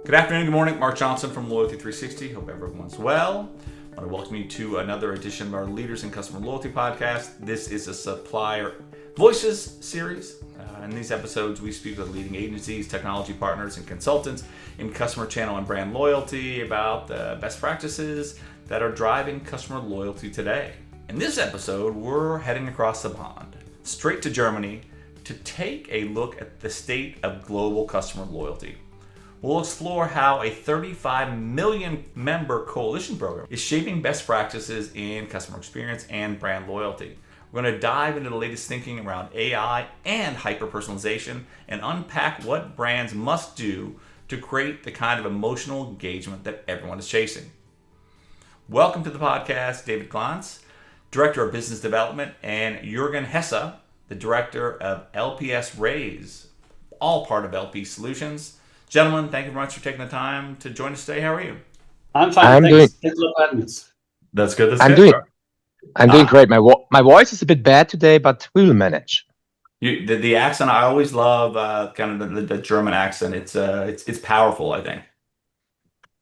Good afternoon, good morning. Mark Johnson from Loyalty360. Hope everyone's well. I want to welcome you to another edition of our Leaders in Customer Loyalty podcast. This is a Supplier Voices series. In these episodes, we speak with leading agencies, technology partners, and consultants in customer channel and brand loyalty about the best practices that are driving customer loyalty today. In this episode, we're heading across the pond, straight to Germany, to take a look at the state of global customer loyalty. We'll explore how a 35 million member coalition program is shaping best practices in customer experience and brand loyalty. We're going to dive into the latest thinking around AI and hyper-personalization and unpack what brands must do to create the kind of emotional engagement that everyone is chasing. Welcome to the podcast, David Glantz, Director of Business Development, and Juergen Hesse, the Director of LPS Raise, all part of LP Solutions. Gentlemen, thank you very much for taking the time to join us today. How are you? I'm fine. Thanks a lot for having us. That's good. I'm doing great. My voice is a bit bad today, but we will manage. The accent, I always love kind of the German accent. It's powerful, I think.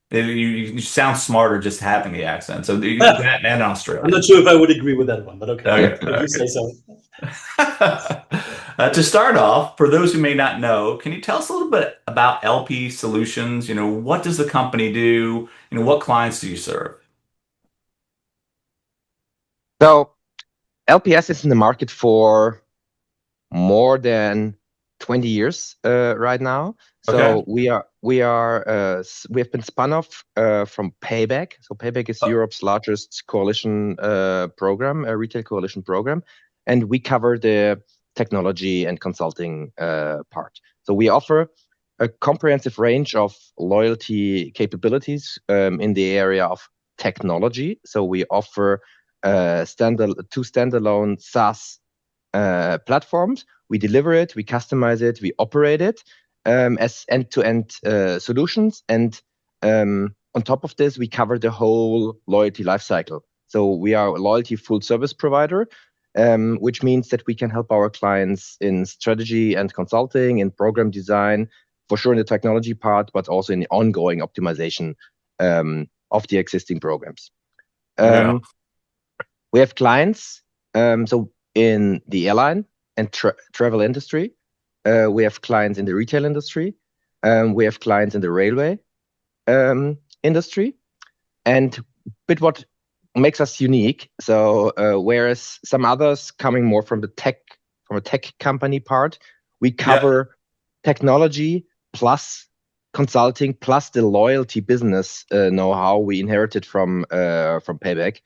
You sound smarter just having the accent. So you do that in Australia. I'm not sure if I would agree with that one, but okay. If you say so. To start off, for those who may not know, can you tell us a little bit about LP Solutions? What does the company do? What clients do you serve? So LPS is in the market for more than 20 years right now. So we have been spun off from Payback. So Payback is Europe's largest coalition program, a retail coalition program, and we cover the technology and consulting part. So we offer a comprehensive range of loyalty capabilities in the area of technology. So we offer two standalone SaaS platforms. We deliver it, we customize it, we operate it as end-to-end solutions. And on top of this, we cover the whole loyalty lifecycle. So we are a loyalty full service provider, which means that we can help our clients in strategy and consulting, in program design, for sure in the technology part, but also in the ongoing optimization of the existing programs. We have clients so in the airline and travel industry. We have clients in the retail industry. We have clients in the railway industry. And what makes us unique. So whereas some others coming more from a tech company part, we cover technology plus consulting plus the loyalty business know-how we inherited from Payback.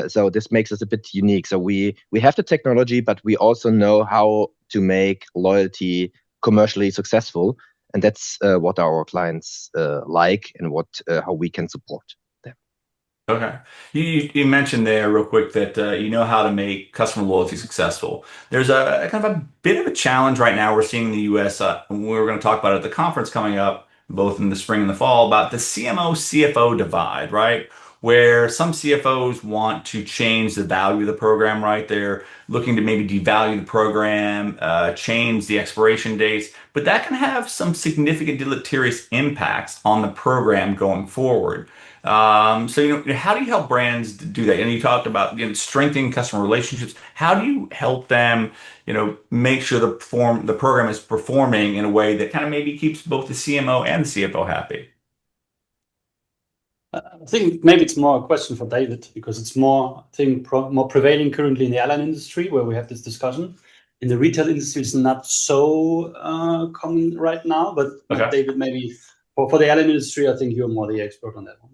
So this makes us a bit unique. So we have the technology, but we also know how to make loyalty commercially successful, and that's what our clients like and how we can support. Okay. You mentioned there real quick that you know how to make customer loyalty successful. There's a kind of a bit of a challenge right now we're seeing in the US. We're going to talk about it at the conference coming up, both in the spring and the fall, about the CMO-CFO divide, right? Where some CFOs want to change the value of the program, right? They're looking to maybe devalue the program, change the expiration dates, but that can have some significant deleterious impacts on the program going forward. So, how do you help brands do that? And you talked about strengthening customer relationships. How do you help them, make sure the program is performing in a way that kind of maybe keeps both the CMO and the CFO happy? I think maybe it's more a question for David because it's more prevailing currently in the airline industry where we have this discussion. In the retail industry, it's not so common right now. But David, maybe for the airline industry, I think you're more the expert on that one.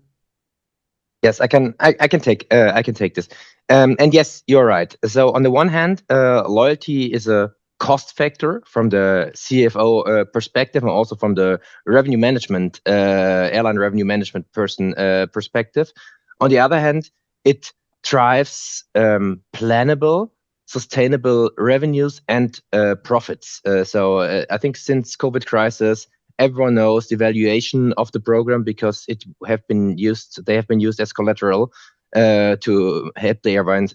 Yes, I can take this. And yes, you're right. So on the one hand, loyalty is a cost factor from the CFO perspective and also from the revenue management, airline revenue management person perspective. On the other hand, it drives plannable, sustainable revenues and profits. So I think since COVID crisis, everyone knows the valuation of the program because they have been used as collateral to help the airlines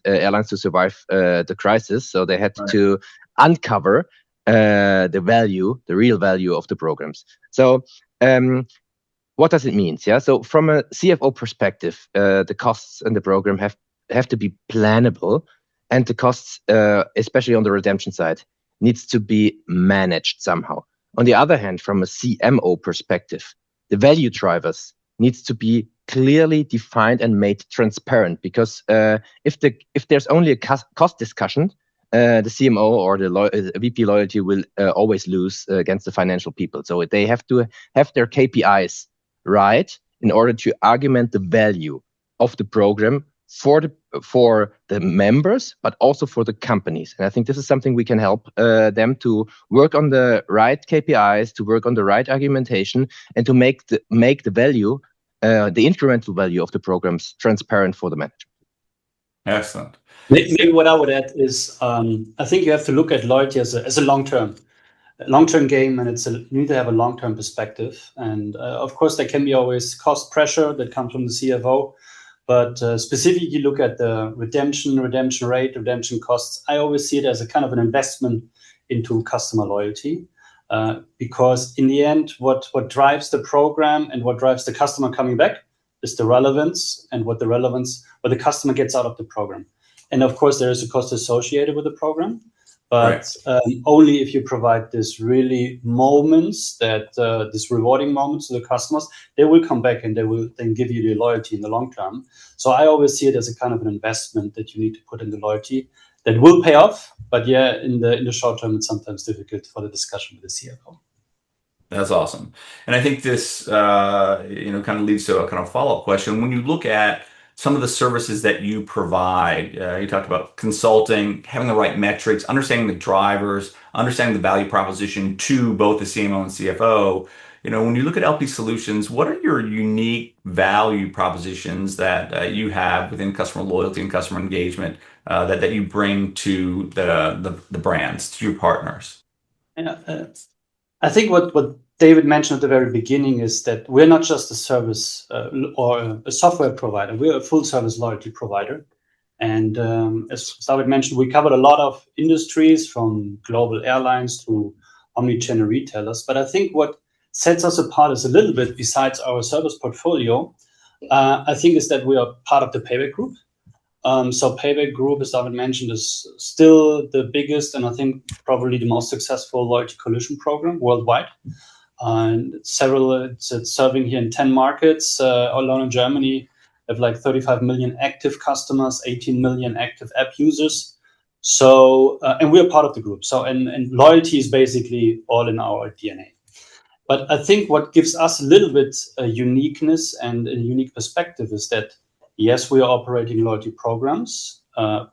to survive the crisis. So they had to uncover the real value of the programs. So what does it mean? Yeah. So from a CFO perspective, the costs in the program have to be plannable, and the costs, especially on the redemption side, needs to be managed somehow. On the other hand, from a CMO perspective, the value drivers needs to be clearly defined and made transparent, because if there's only a cost discussion, the CMO or the VP loyalty will always lose against the financial people. So they have to have their KPIs right in order to argument the value of the program for the members, but also for the companies. And I think this is something we can help them to work on the right KPIs, to work on the right argumentation, and to make the value, the incremental value of the programs transparent for the manager. Excellent. Maybe what I would add is, I think you have to look at loyalty as a long-term game, and you need to have a long-term perspective. And of course, there can be always cost pressure that comes from the CFO. But specifically look at the redemption rate, redemption costs. I always see it as a kind of an investment into customer loyalty, because in the end, what drives the program and what drives the customer coming back is the relevance, and what the customer gets out of the program. And of course, there is a cost associated with the program. But only if you provide this really moments, this rewarding moments to the customers, they will come back and they will then give you the loyalty in the long term. So I always see it as a kind of an investment that you need to put in the loyalty that will pay off. But yeah, in the short term, it's sometimes difficult for the discussion with the CFO. That's awesome. And I think this, kind of leads to a kind of follow-up question. When you look at some of the services that you provide, you talked about consulting, having the right metrics, understanding the drivers, understanding the value proposition to both the CMO and CFO. When you look at LP Solutions, what are your unique value propositions that you have within customer loyalty and customer engagement that you bring to the brands, to your partners? I think what David mentioned at the very beginning is that we're not just a service or a software provider. We're a full service loyalty provider. And as David mentioned, we covered a lot of industries, from global airlines to omnichannel retailers. But I think what sets us apart is a little bit, besides our service portfolio, I think is that we are part of the Payback Group. So Payback Group, as David mentioned, is still the biggest and I think probably the most successful loyalty collision program worldwide. And it's serving here in 10 markets. Alone in Germany, we have like 35 million active customers, 18 million active app users. So, and we're part of the group. So, and loyalty is basically all in our DNA. But I think what gives us a little bit uniqueness and a unique perspective is that, yes, we are operating loyalty programs.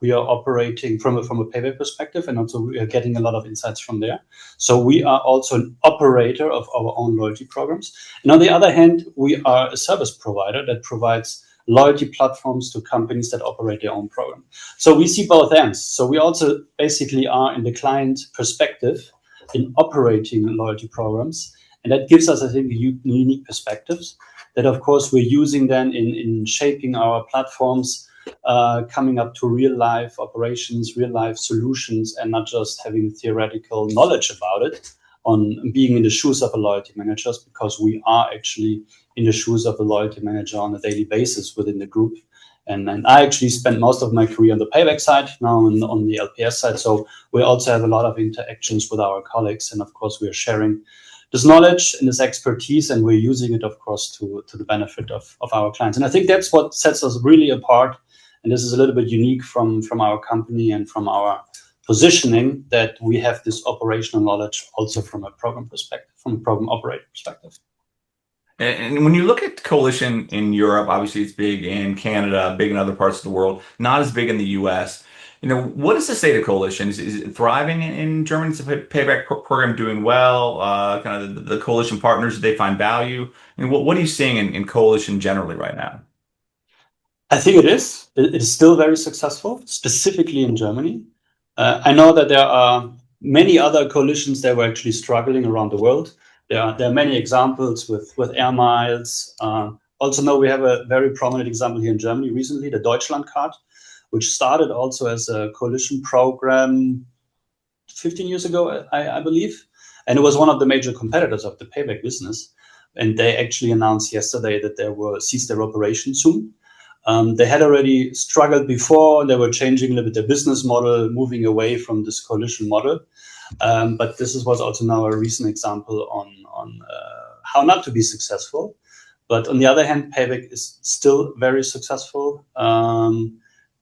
We are operating from a payback perspective, and also we are getting a lot of insights from there. So we are also an operator of our own loyalty programs. And on the other hand, we are a service provider that provides loyalty platforms to companies that operate their own program. So we see both ends. So we also basically are in the client perspective in operating loyalty programs. And that gives us, I think, unique perspectives that, of course, we're using then in shaping our platforms, coming up to real life operations, real life solutions, and not just having theoretical knowledge about it, on being in the shoes of a loyalty manager, because we are actually in the shoes of a loyalty manager on a daily basis within the group. And I actually spent most of my career on the payback side, now on the LPS side. So we also have a lot of interactions with our colleagues. And of course, we are sharing this knowledge and this expertise, and we're using it, of course, to the benefit of our clients. And I think that's what sets us really apart. And this is a little bit unique from our company and from our positioning, that we have this operational knowledge also from a program perspective, from a program operator perspective. And when you look at Coalition in Europe, obviously it's big in Canada, big in other parts of the world, not as big in the US. What is the state of Coalition? Is it thriving in Germany? Is the payback program doing well? Kind of the Coalition partners, do they find value? What are you seeing in Coalition generally right now? I think it is. It is still very successful, specifically in Germany. I know that there are many other coalitions that were actually struggling around the world. There are many examples with air miles. Also know we have a very prominent example here in Germany recently, the Deutschland card, which started also as a coalition program 15 years ago, I believe. And it was one of the major competitors of the payback business. and they actually announced yesterday that they will cease their operation soon. They had already struggled before. They were changing a little bit their business model, moving away from this coalition model. But this was also now a recent example on how not to be successful. But on the other hand, Payback is still very successful.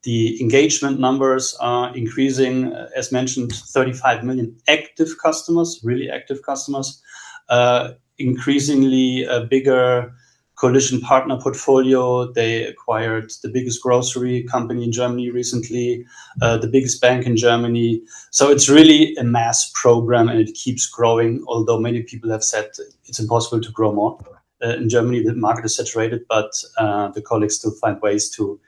The engagement numbers are increasing, as mentioned, 35 million active customers, really active customers, increasingly a bigger coalition partner portfolio. They acquired the biggest grocery company in Germany recently, the biggest bank in Germany. So it's really a mass program and it keeps growing, although many people have said it's impossible to grow more. In Germany, the market is saturated, but the colleagues still find ways to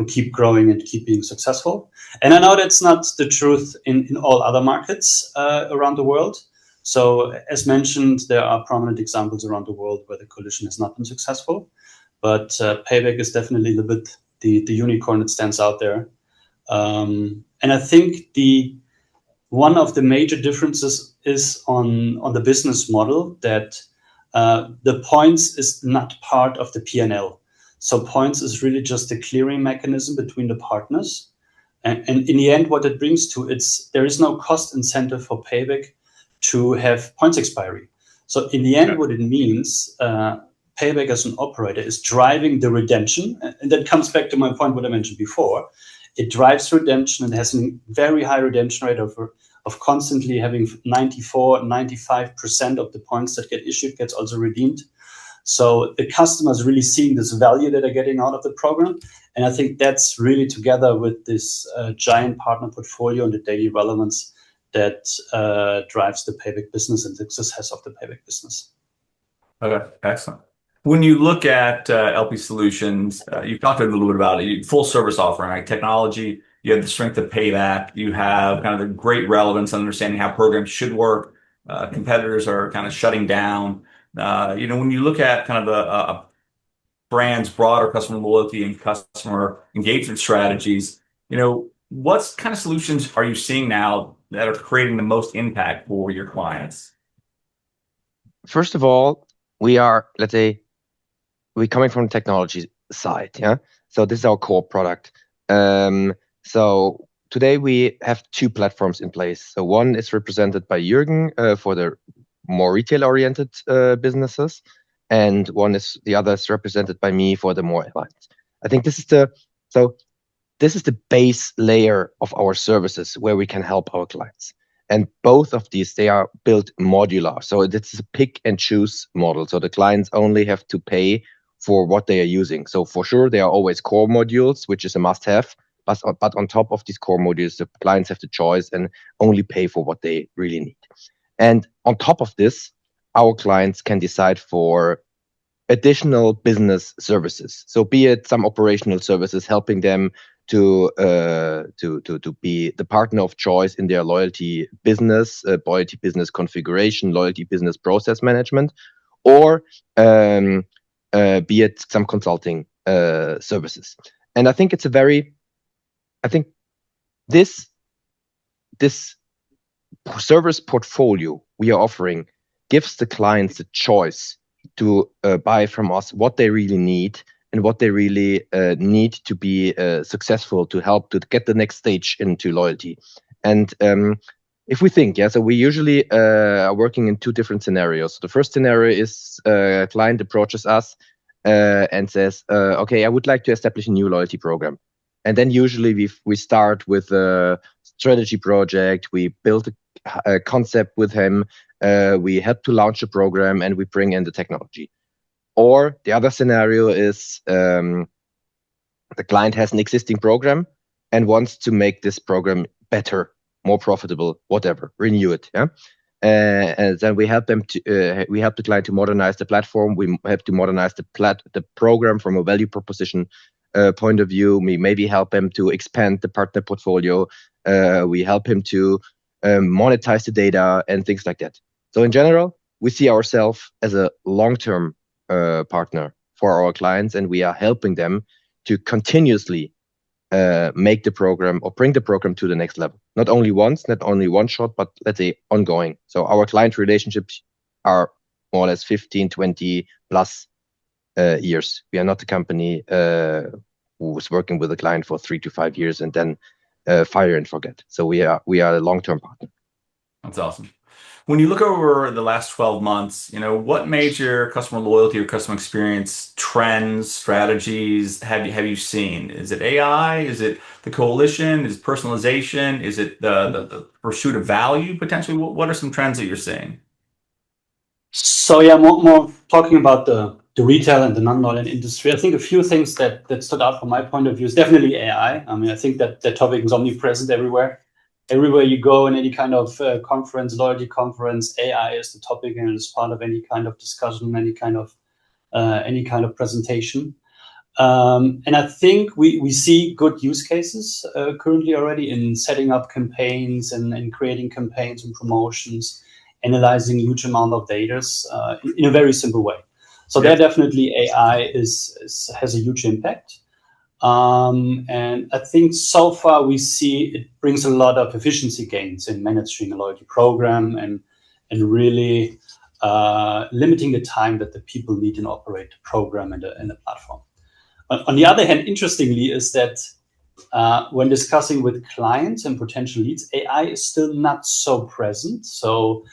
keep growing and keep being successful. And I know that's not the truth in all other markets around the world. So as mentioned, there are prominent examples around the world where the coalition has not been successful. But Payback is definitely a little bit the unicorn that stands out there. And I think one of the major differences is on the business model that the points is not part of the P&L. So points is really just a clearing mechanism between the partners. And in the end, what it brings to there is no cost incentive for Payback to have points expiry. So in the end, what it means, Payback as an operator is driving the redemption. And that comes back to my point, what I mentioned before. It drives redemption and has a very high redemption rate of constantly having 94, 95% of the points that get issued gets also redeemed. So the customer is really seeing this value that they're getting out of the program. And I think that's really together with this giant partner portfolio and the daily relevance that drives the Payback business and the success of the Payback business. Okay, excellent. When you look at LP Solutions, you've talked a little bit about it, full service offering, right? Technology, you have the strength of Payback, you have kind of the great relevance and understanding how programs should work. Competitors are kind of shutting down. When you look at kind of a brand's broader customer loyalty and customer engagement strategies, what kind of solutions are you seeing now that are creating the most impact for your clients? First of all, we're coming from the technology side, yeah. So this is our core product. So today we have two platforms in place. So one is represented by Juergen for the more retail-oriented businesses, and the other is represented by me for the more advanced. I think this is the base layer of our services where we can help our clients. And both of these, they are built modular. So this is a pick and choose model. So the clients only have to pay for what they are using. So for sure, there are always core modules, which is a must-have. But on top of these core modules, the clients have the choice and only pay for what they really need. And on top of this, our clients can decide for additional business services. So be it some operational services helping them to be the partner of choice in their loyalty business configuration, loyalty business process management, or be it some consulting services. And I think this service portfolio we are offering gives the clients the choice to buy from us what they really need and what they really need to be successful to help to get the next stage into loyalty. And if we think, so we usually are working in two different scenarios. The first scenario is a client approaches us and says, okay, I would like to establish a new loyalty program. And then usually we start with a strategy project. We build a concept with him. We help to launch a program and we bring in the technology. Or the other scenario is the client has an existing program and wants to make this program better, more profitable, whatever, renew it. Yeah. And then we help the client to modernize the platform. We have to modernize the program from a value proposition point of view. We maybe help him to expand the partner portfolio. We help him to monetize the data and things like that. So in general, we see ourselves as a long-term partner for our clients, and we are helping them to continuously make the program or bring the program to the next level. Not only once, not only one shot, but let's say ongoing. So our client relationships are more or less 15, 20 plus years. We are not a company who's working with a client for 3 to 5 years and then fire and forget. So we are a long-term partner. That's awesome. When you look over the last 12 months, what major customer loyalty or customer experience trends, strategies have you seen? Is it AI? Is it the coalition? Is it personalization? Is it the pursuit of value potentially? What are some trends that you're seeing? So yeah, more talking about the retail and the non-loyal industry. I think a few things that stood out from my point of view is definitely AI. I mean, I think that topic is omnipresent everywhere. Everywhere you go in any kind of conference, loyalty conference, AI is the topic and it's part of any kind of discussion, any kind of presentation. And I think we see good use cases currently already in setting up campaigns and creating campaigns and promotions, analyzing huge amount of data in a very simple way. So there definitely AI has a huge impact. And I think so far we see it brings a lot of efficiency gains in managing a loyalty program and really limiting the time that the people need to operate the program and the platform. On the other hand, interestingly, is that when discussing with clients and potential leads, AI is still not so present. So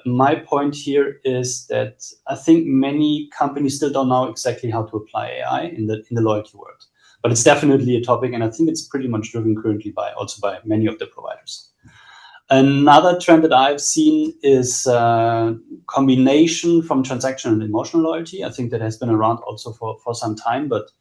my point here is that I think many companies still don't know exactly how to apply AI in the loyalty world. But it's definitely a topic, and I think it's pretty much driven currently by many of the providers. Another trend that I've seen is combination from transactional and emotional loyalty. I think that has been around also for some time, but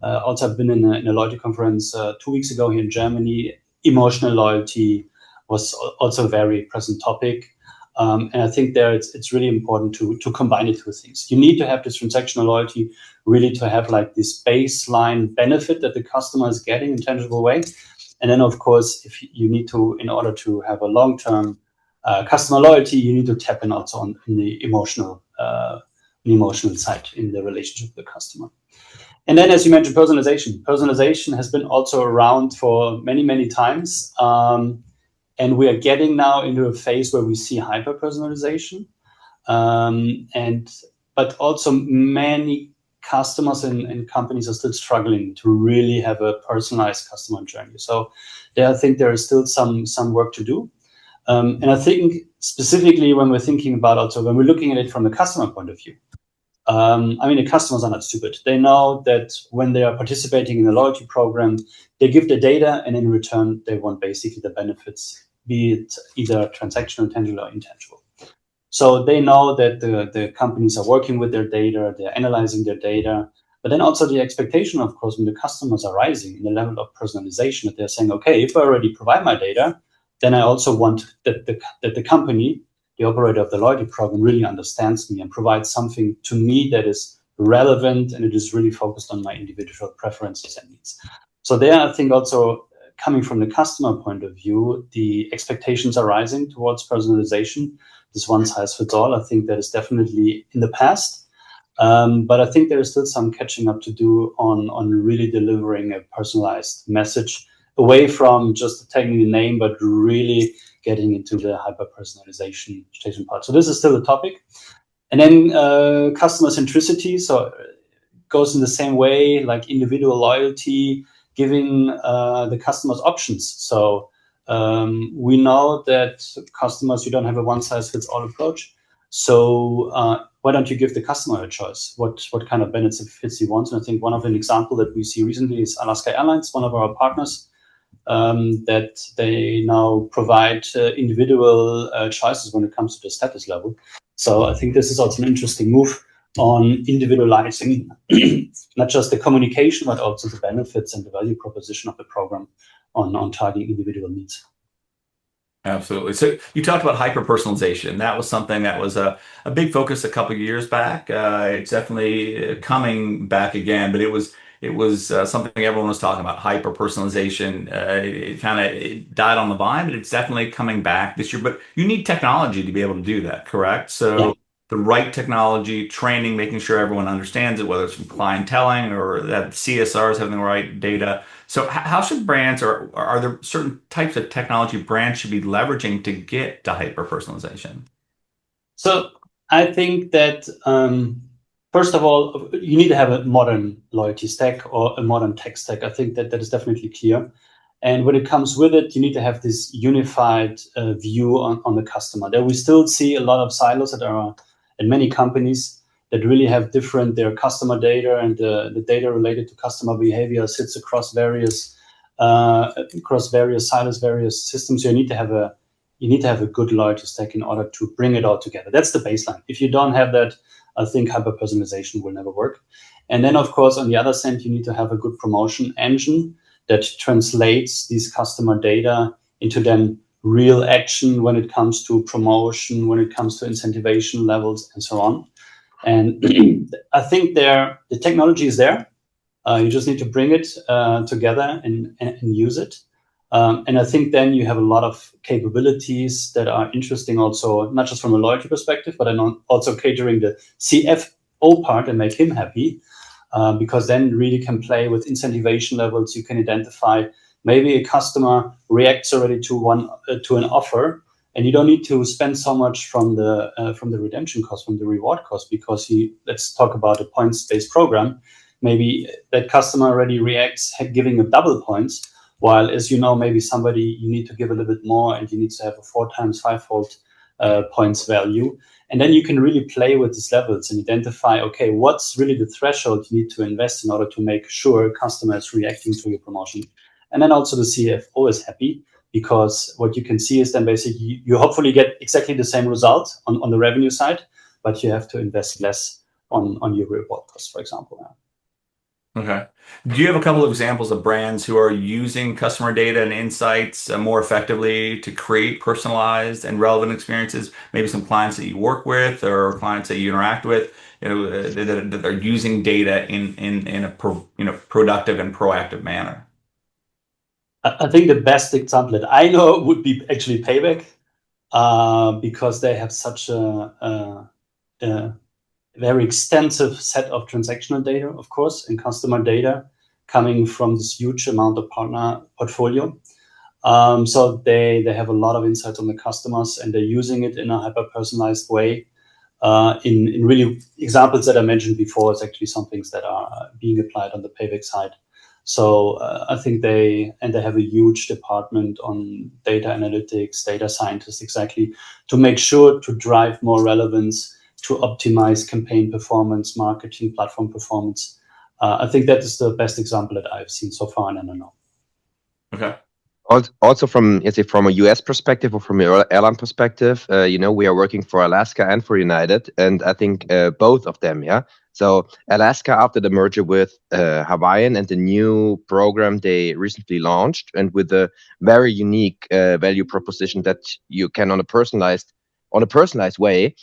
also I've been in a loyalty conference 2 weeks ago here in Germany. Emotional loyalty was also a very present topic. And I think there it's really important to combine the two things. You need to have this transactional loyalty really to have like this baseline benefit that the customer is getting in a tangible way. And then, of course, if you need to, in order to have a long-term customer loyalty, you need to tap in also on the emotional side in the relationship with the customer. And then, as you mentioned, personalization. Personalization has been also around for many, many times. And we are getting now into a phase where we see hyper-personalization. But also many customers and companies are still struggling to really have a personalized customer journey. So I think there is still some work to do. And I think specifically when we're thinking about also, when we're looking at it from the customer point of view, I mean, the customers are not stupid. They know that when they are participating in a loyalty program, they give the data and in return, they want basically the benefits, be it either transactional, tangible or intangible. So they know that the companies are working with their data, they're analyzing their data, but then also the expectation, of course, when the customers are rising in the level of personalization, that they're saying, okay, if I already provide my data, then I also want that the company, the operator of the loyalty program, really understands me and provides something to me that is relevant and it is really focused on my individual preferences and needs. So there, I think also coming from the customer point of view, the expectations are rising towards personalization. This one size fits all. I think that is definitely in the past. But I think there is still some catching up to do on really delivering a personalized message away from just tagging the name, but really getting into the hyper-personalization part. So this is still a topic. And then customer centricity. So it goes in the same way, like individual loyalty, giving the customers options. So we know that customers, you don't have a one-size-fits-all approach. So why don't you give the customer a choice? What kind of benefits he wants? And I think one of an example that we see recently is Alaska Airlines, one of our partners, that they now provide individual choices when it comes to the status level. So I think this is also an interesting move on individualizing not just the communication, but also the benefits and the value proposition of the program on targeting individual needs. Absolutely. So you talked about hyper-personalization. That was something that was a big focus a couple of years back. It's definitely coming back again, but it was something everyone was talking about, hyper-personalization. It died on the vine, but it's definitely coming back this year. But you need technology to be able to do that, correct? So yeah. The right technology, training, making sure everyone understands it, whether it's from clienteling or that CSR is having the right data. So how should brands, or are there certain types of technology brands should be leveraging to get to hyper-personalization? So I think that first of all, you need to have a modern loyalty stack or a modern tech stack. I think that is definitely clear. And when it comes with it, you need to have this unified view on the customer. There we still see a lot of silos that are in many companies that really have their customer data and the data related to customer behavior sits across various silos, various systems. So you need to have a good loyalty stack in order to bring it all together. That's the baseline. If you don't have that, I think hyper-personalization will never work. And then, of course, on the other side, you need to have a good promotion engine that translates these customer data into then real action when it comes to promotion, when it comes to incentivization levels, and so on. And I think the technology is there. You just need to bring it together and use it. And I think then you have a lot of capabilities that are interesting also, not just from a loyalty perspective, but then also catering the CFO part and make him happy. Because then really can play with incentivization levels. You can identify maybe a customer reacts already to an offer, and you don't need to spend so much from the redemption cost, from the reward cost, because let's talk about a points-based program. Maybe that customer already reacts giving a double points, while as you know, maybe somebody you need to give a little bit more, and you need to have a 4 times 5-fold points value. And then you can really play with these levels and identify, okay, what's really the threshold you need to invest in order to make sure a customer is reacting to your promotion. And then also the CFO is happy, because what you can see is then basically you hopefully get exactly the same result on the revenue side, but you have to invest less on your reward cost, for example. Okay. Do you have a couple of examples of brands who are using customer data and insights more effectively to create personalized and relevant experiences? Maybe some clients that you work with or clients that you interact with, that are using data in a productive and proactive manner. I think the best example that I know would be actually Payback, because they have such a very extensive set of transactional data, of course, and customer data coming from this huge amount of partner portfolio. So they have a lot of insights on the customers, and they're using it in a hyper-personalized way. In really examples that I mentioned before, it's actually some things that are being applied on the Payback side. So I think they have a huge department on data analytics, data scientists, exactly, to make sure to drive more relevance, to optimize campaign performance, marketing platform performance. I think that is the best example that I've seen so far, and I don't know. Okay. Also from a US perspective or from your airline perspective, we are working for Alaska and for United, and I think both of them, yeah. So Alaska, after the merger with Hawaiian and the new program they recently launched, and with a very unique value proposition that you can on a personalized way.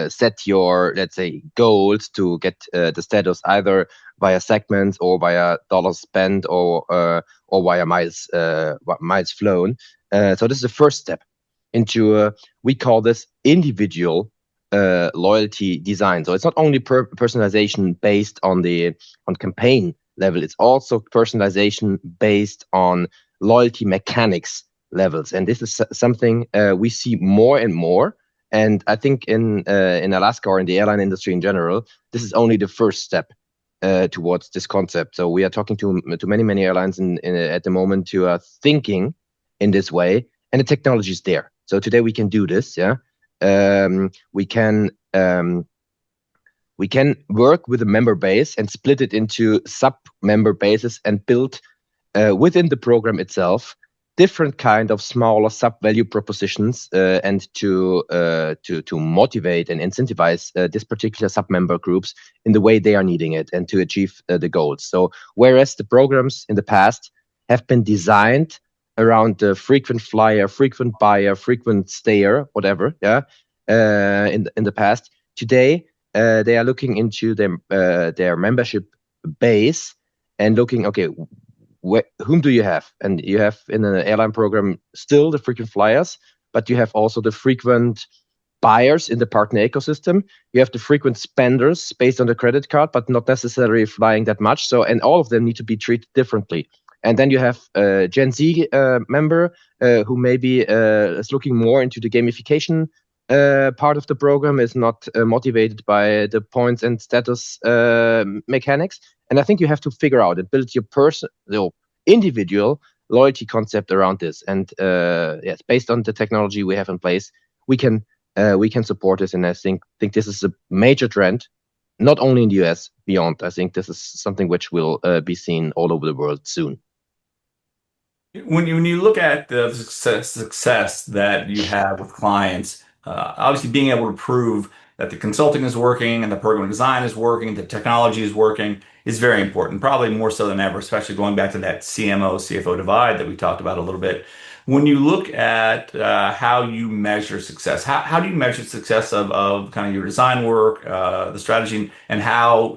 Set your, let's say, goals to get the status either via segments or via dollars spent or via miles flown. So this is the first step into we call this individual loyalty design. So it's not only personalization based on campaign level, it's also personalization based on loyalty mechanics levels, and this is something we see more and more. And I think in Alaska or in the airline industry in general, this is only the first step towards this concept. So we are talking to many airlines at the moment who are thinking in this way, and the technology is there. So today we can do this. Yeah, we can work with a member base and split it into sub-member bases and build within the program itself different kind of smaller sub-value propositions and to motivate and incentivize this particular sub-member groups in the way they are needing it and to achieve the goals. So whereas the programs in the past have been designed around the frequent flyer, frequent buyer, frequent stayer, whatever, yeah, in the past, today they are looking into their membership base and looking, okay, whom do you have? And you have in an airline program still the frequent flyers, but you have also the frequent buyers in the partner ecosystem. You have the frequent spenders based on the credit card, but not necessarily flying that much. So, and all of them need to be treated differently. And then you have a Gen Z member who maybe is looking more into the gamification part of the program, is not motivated by the points and status mechanics. And I think you have to figure out and build your individual loyalty concept around this. And yes, based on the technology we have in place, we can support this. And I think this is a major trend, not only in the US, beyond. I think this is something which will be seen all over the world soon. When you look at the success that you have with clients, obviously being able to prove that the consulting is working and the program design is working, the technology is working, is very important, probably more so than ever, especially going back to that CMO-CFO divide that we talked about a little bit. When you look at how you measure success, how do you measure success of kind of your design work, the strategy, and how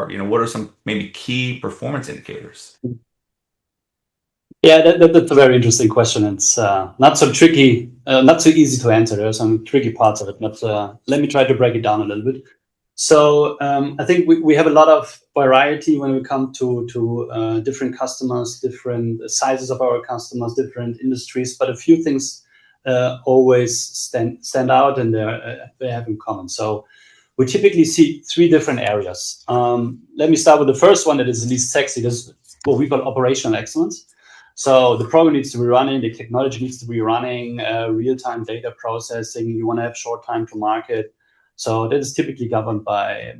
what are some maybe key performance indicators? Yeah, that's a very interesting question. It's not so tricky, not so easy to answer. There are some tricky parts of it, but let me try to break it down a little bit. So I think we have a lot of variety when we come to different customers, different sizes of our customers, different industries, but a few things always stand out, and they have in common. So we typically see three different areas. Let me start with the first one that is the least sexy. This is what we call operational excellence. So the program needs to be running, the technology needs to be running, real-time data processing. You want to have short time to market. So that is typically governed by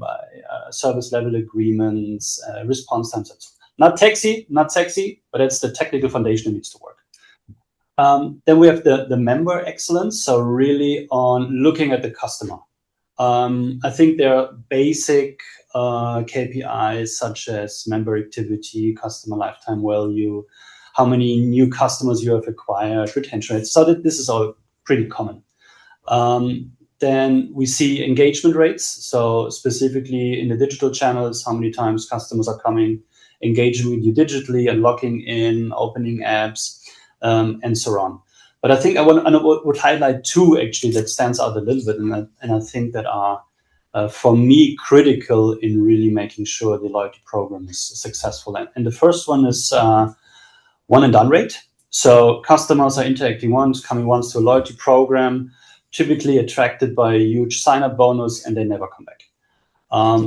service level agreements, response times. Not sexy, but it's the technical foundation that needs to work. Then we have the member excellence. So really on looking at the customer. I think there are basic KPIs such as member activity, customer lifetime value, how many new customers you have acquired, retention rates. So this is all pretty common. Then we see engagement rates. So specifically in the digital channels, how many times customers are coming, engaging with you digitally and logging in, opening apps, and so on. But I think I would highlight two actually that stands out a little bit, and I think that are for me critical in really making sure the loyalty program is successful. And the first one is one and done rate. So customers are interacting once, coming once to a loyalty program, typically attracted by a huge sign-up bonus, and they never come back.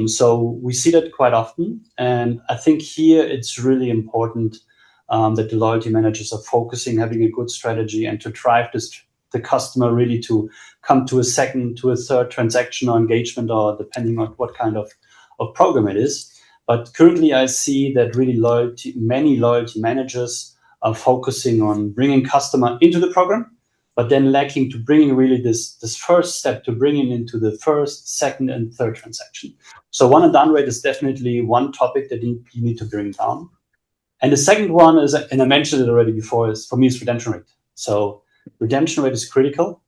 So we see that quite often. And I think here it's really important that the loyalty managers are focusing, having a good strategy, and to drive the customer really to come to a second, to a third transaction or engagement, or depending on what kind of program it is. But currently I see that really many loyalty managers are focusing on bringing customer into the program, but then lacking to bringing really this first step to bringing into the first, second, and third transaction. So one and done rate is definitely one topic that you need to bring down. And the second one is, and I mentioned it already before, is for me is redemption rate. So redemption rate is critical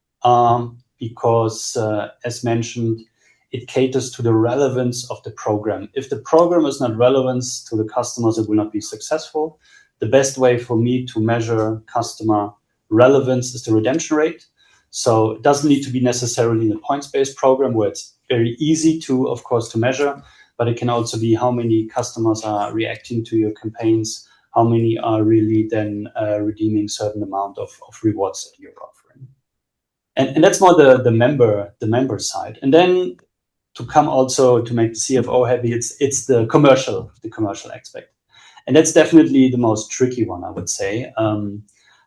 because, as mentioned, it caters to the relevance of the program. If the program is not relevant to the customers, it will not be successful. The best way for me to measure customer relevance is the redemption rate. So it doesn't need to be necessarily in a points-based program where it's very easy to, of course, to measure, but it can also be how many customers are reacting to your campaigns, how many are really then redeeming certain amount of rewards that you're offering. And that's more the member side. And then to come also to make the CFO happy, it's the commercial aspect. And that's definitely the most tricky one, I would say.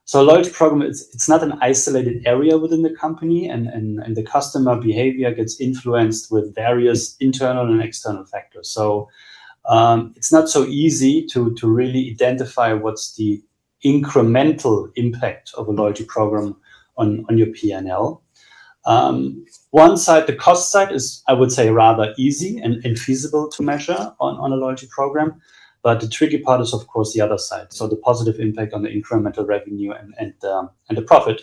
So a loyalty program, it's not an isolated area within the company, and the customer behavior gets influenced with various internal and external factors. So it's not so easy to really identify what's the incremental impact of a loyalty program on your P&L. One side, the cost side, is, I would say, rather easy and feasible to measure on a loyalty program. But the tricky part is, of course, the other side. So the positive impact on the incremental revenue and the profit.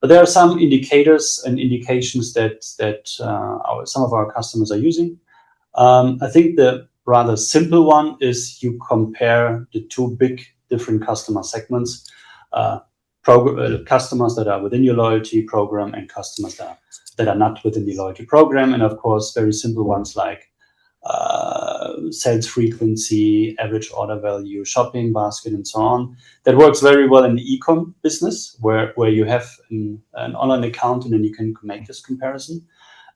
But there are some indicators and indications that some of our customers are using. I think the rather simple one is you compare the two big different customer segments. Customers that are within your loyalty program and customers that are not within the loyalty program. And of course, very simple ones like sales frequency, average order value, shopping basket, and so on. That works very well in the e-com business, where you have an online account and then you can make this comparison.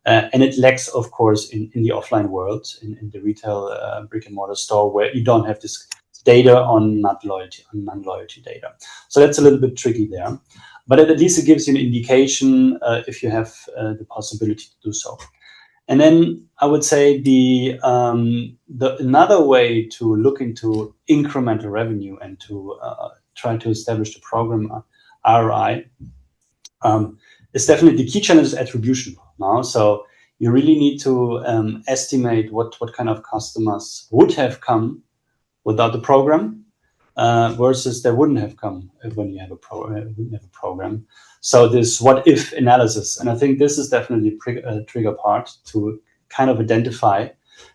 And it lacks, of course, in the offline world, in the retail brick and mortar store, where you don't have this data on non-loyalty data. So that's a little bit tricky there. But at least it gives you an indication if you have the possibility to do so. And then I would say the another way to look into incremental revenue and to try to establish the program ROI is definitely the key challenge is attribution now. So you really need to estimate what kind of customers would have come without the program versus they wouldn't have come when you have a program. So this what if analysis, and I think this is definitely a trigger part to kind of identify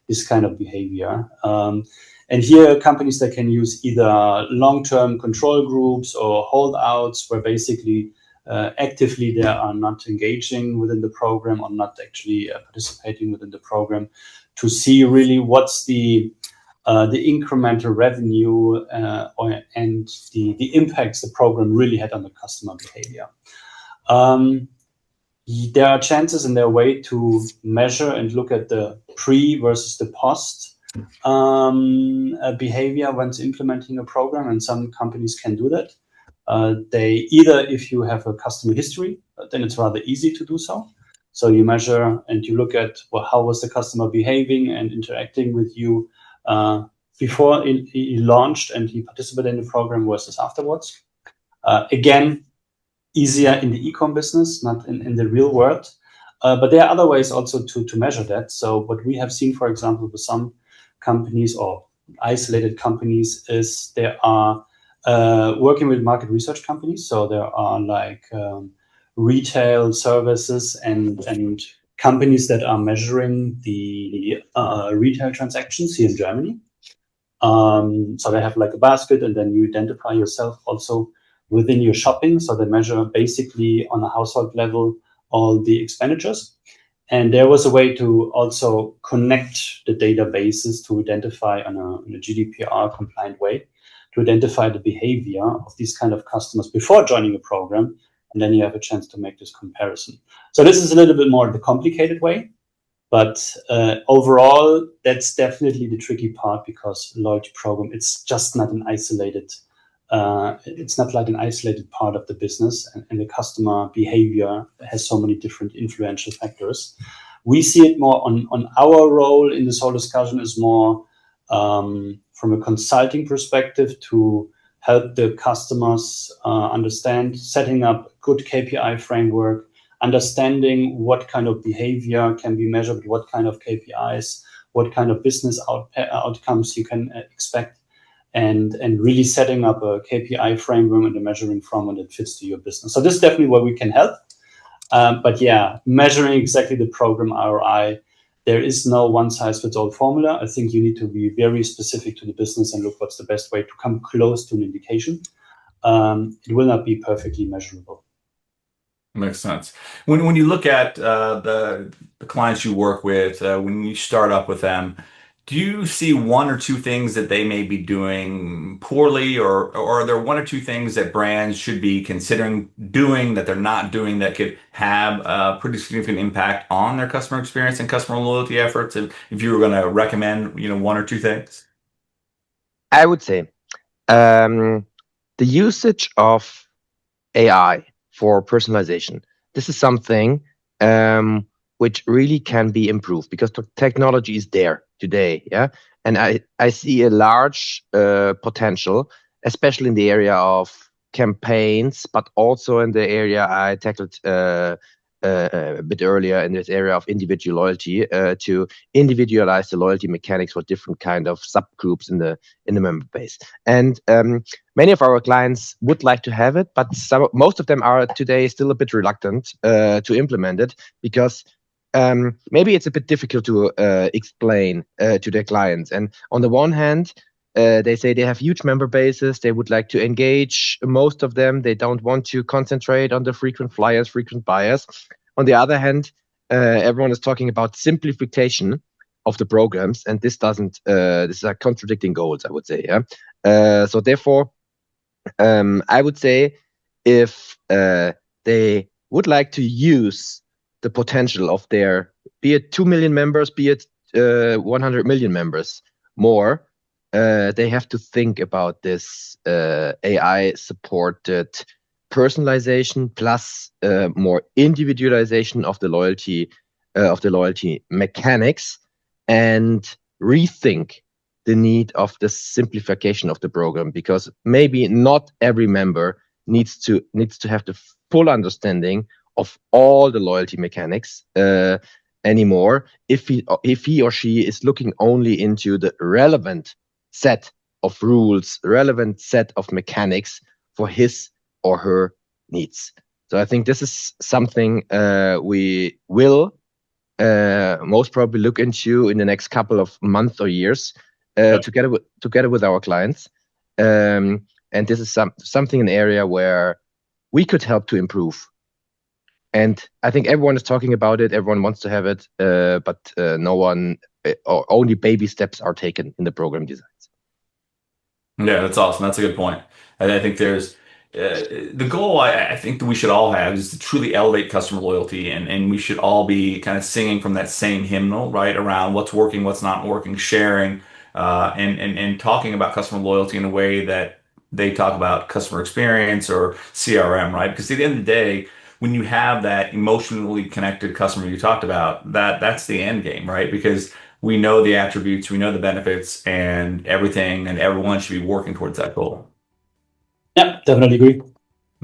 this kind of behavior. And here companies that can use either long-term control groups or holdouts where basically actively they are not engaging within the program or not actually participating within the program to see really what's the incremental revenue and the impacts the program really had on the customer behavior. There are chances and there are ways to measure and look at the pre versus the post behavior when implementing a program, and some companies can do that. They either, if you have a customer history, then it's rather easy to do so. So you measure and you look at how was the customer behaving and interacting with you before he launched and he participated in the program versus afterwards. Again, easier in the e-com business, not in the real world. But there are other ways also to measure that. So what we have seen, for example, with some companies or isolated companies is they are working with market research companies. So there are like retail services and companies that are measuring the retail transactions here in Germany. So they have like a basket and then you identify yourself also within your shopping. So they measure basically on a household level all the expenditures. And there was a way to also connect the databases to identify in a GDPR compliant way to identify the behavior of these kind of customers before joining a program. And then you have a chance to make this comparison. So this is a little bit more the complicated way. But overall, that's definitely the tricky part because loyalty program, it's just not an isolated, it's not like an isolated part of the business, and the customer behavior has so many different influential factors. We see it more on our role in this whole discussion is more from a consulting perspective to help the customers understand, setting up good KPI framework, understanding what kind of behavior can be measured, what kind of KPIs, what kind of business outcomes you can expect, and really setting up a KPI framework and a measuring framework that fits to your business. So this is definitely where we can help. But yeah, measuring exactly the program ROI, there is no one-size-fits-all formula. I think you need to be very specific to the business and look what's the best way to come close to an indication. It will not be perfectly measurable. Makes sense. When you look at the clients you work with, when you start up with them, do you see one or two things that they may be doing poorly, or are there one or two things that brands should be considering doing that they're not doing that could have a pretty significant impact on their customer experience and customer loyalty efforts? If you were going to recommend, one or two things, I would say the usage of AI for personalization. This is something which really can be improved because the technology is there today, yeah. And I see a large potential, especially in the area of campaigns, but also in the area I tackled a bit earlier in this area of individual loyalty, to individualize the loyalty mechanics for different kind of subgroups in the member base. And many of our clients would like to have it, but most of them are today still a bit reluctant to implement it because maybe it's a bit difficult to explain to their clients. And on the one hand, they say they have huge member bases. They would like to engage most of them. They don't want to concentrate on the frequent flyers, frequent buyers. On the other hand, everyone is talking about simplification of the programs, and this is a contradicting goals, I would say. Yeah. So therefore, I would say if they would like to use the potential of their, be it 2 million members, be it 100 million members more, they have to think about this AI supported personalization plus more individualization of the loyalty mechanics, and rethink the need of the simplification of the program, because maybe not every member needs to have the full understanding of all the loyalty mechanics anymore. If he or she is looking only into the relevant set of rules, relevant set of mechanics for his or her needs. So I think this is something we will most probably look into in the next couple of months or years, together with our clients. And this is something, an area where we could help to improve. And I think everyone is talking about it. Everyone wants to have it, but no one, or only baby steps are taken in the program designs. Yeah, that's awesome. That's a good point. And I think there's the goal I think that we should all have is to truly elevate customer loyalty, and we should all be kind of singing from that same hymnal, right, around what's working, what's not working, sharing, and talking about customer loyalty in a way that they talk about customer experience or CRM, right? Because at the end of the day, when you have that emotionally connected customer you talked about, that's the end game, right? Because we know the attributes, we know the benefits, and everything, and everyone should be working towards that goal. Yeah, definitely agree.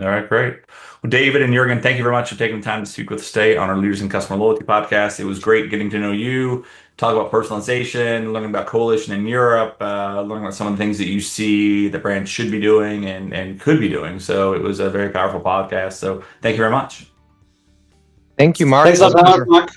All right, great. Well, David and Juergen, thank you very much for taking the time to speak with us today on our Leaders in Customer Loyalty podcast. It was great getting to know you, talk about personalization, learning about Coalition in Europe, learning about some of the things that you see the brand should be doing and could be doing. So it was a very powerful podcast. So thank you very much. Thank you, Mark. Thanks a lot, Mark.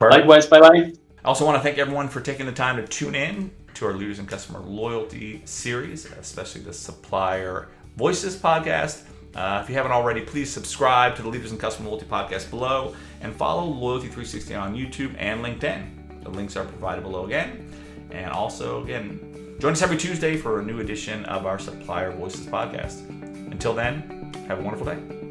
Likewise, bye-bye. I also want to thank everyone for taking the time to tune in to our Leaders in Customer Loyalty series, especially the Supplier Voices podcast. If you haven't already, please subscribe to the Leaders in Customer Loyalty podcast below, and follow Loyalty360 on YouTube and LinkedIn. The links are provided below again. And also, again, join us every Tuesday for a new edition of our Supplier Voices podcast. Until then, have a wonderful day.